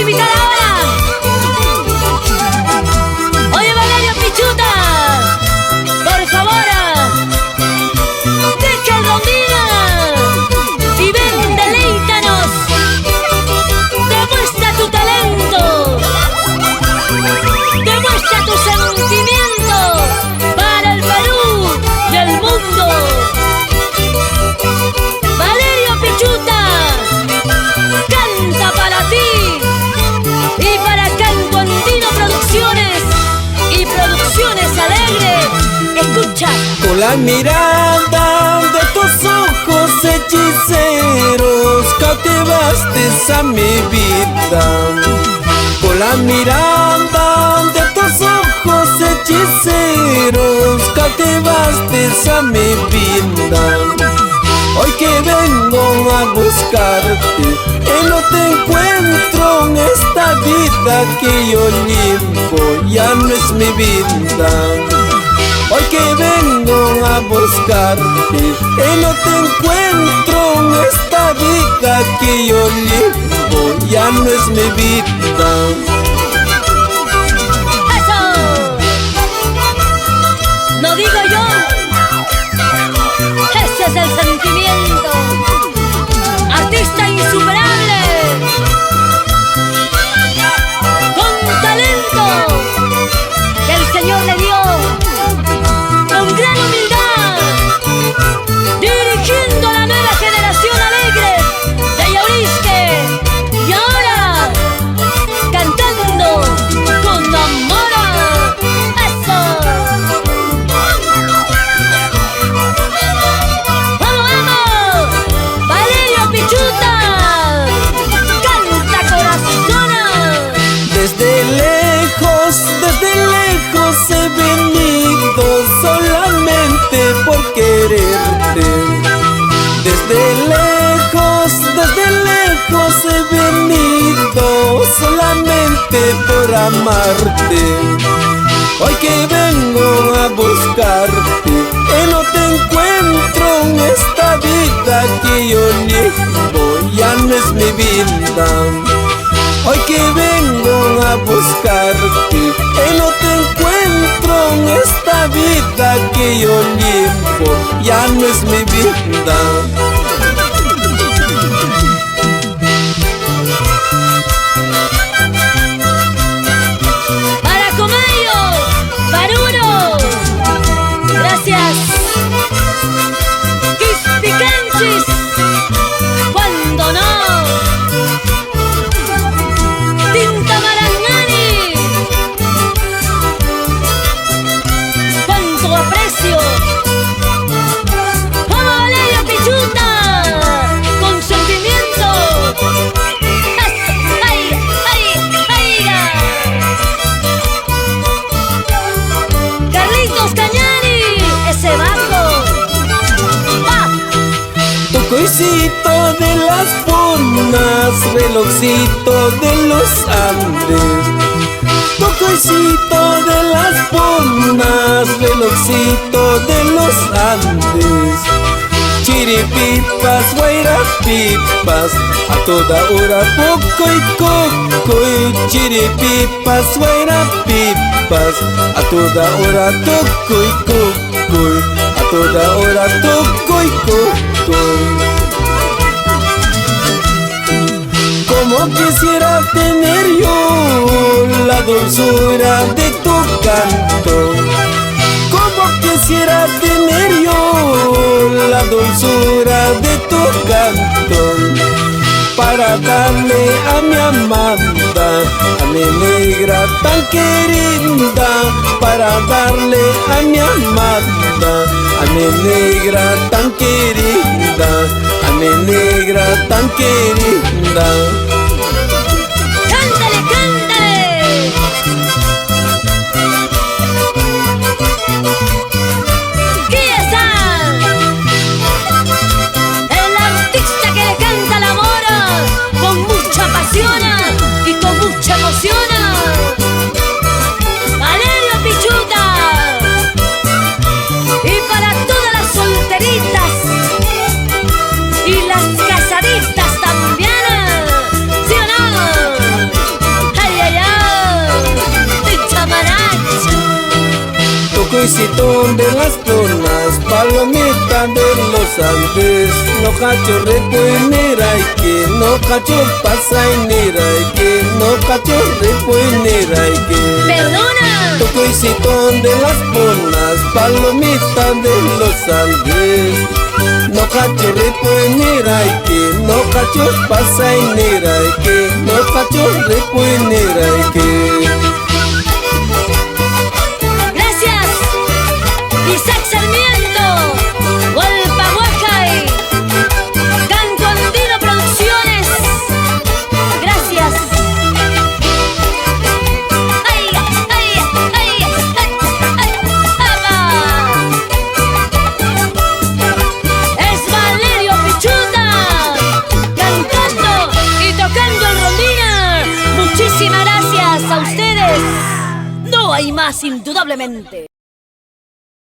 invitar ahora. Oye, Valerio Pichuta, por favor, deja el rondina y ven, deleítanos. Demuestra tu talento, demuestra tu sentimiento para el Perú y el mundo. Valerio Pichuta canta para ti y para Canto Andino Producciones y Producciones Alegre. Escucha. Con la mirada de tus ojos hechiceros cautivaste a mi vida. Con la mirada de tus ojos hechiceros cautivaste a mi vida. Hoy que vengo a buscarte y no te encuentro en esta vida que yo llevo, ya no es mi vida. Hoy que vengo a buscarte y no te encuentro en esta vida que yo llevo, ya no es mi vida. ¡Eso! No digo yo, ese es el sentimiento. Artista insuperable, con talento que el Señor le dio, con gran humildad, dirigiendo a la nueva generación alegre de Yaurisque, y ahora cantando con amor. ¡Eso! ¡Vamos, vamos! ¡Valerio Pichuta! ¡Canta, corazón! Desde lejos he venido solamente por quererte. Desde lejos he venido solamente por amarte. Hoy que vengo a buscarte y no te encuentro en esta vida que yo llevo, ya no es mi vida. Hoy que vengo a buscarte y no te encuentro en esta vida que yo llevo, ya no es mi vida. Para Comayo, Paruro, gracias. Quispicanchis, cuando no. Tinta Marangani, cuánto aprecio. ¡Vamos, Valerio Pichuta! Con sentimiento. ¡Ay, ay, ay! Carlitos Cañari, ese bajo. ¡Va! Tocoicito de las Punas, relojcito de los Andes. Tocoicito de las Punas, relojcito de los Andes. Chiripipas, guairapipas, a toda hora poco y coco. Chiripipas, guairapipas, a toda hora toco y coco. A toda hora toco y coco. Como quisiera tener yo la dulzura de tu canto. Como quisiera tener yo la dulzura de tu canto. Para darle a mi amada, a mi negra tan querida. Para darle a mi amada, a mi negra tan querida. A mi negra tan querida. ¡Cántale, cántale! ¿Quién es el artista que le canta el amor con mucha pasión y con mucha emoción? Valerio Pichuta. Y para todas las solteritas y las casaditas también, Tocoicitón de las Tunas, palomita de los Andes. No cacho repuinera y que no cacho pasainera y que no cacho repuinera y que. ¡Perdona! Tocoicitón de las Tunas, palomita de los Andes. No cacho repuinera y que no cacho pasainera y que no cacho repuinera y que. Isaac Sarmiento, Hualpahuacay, Canto Andino Producciones. Gracias. ¡Ay, ay, ay, ay, ay! Es Valerio Pichuta, cantando y tocando el rondina. Muchísimas gracias a ustedes. No hay más, indudablemente.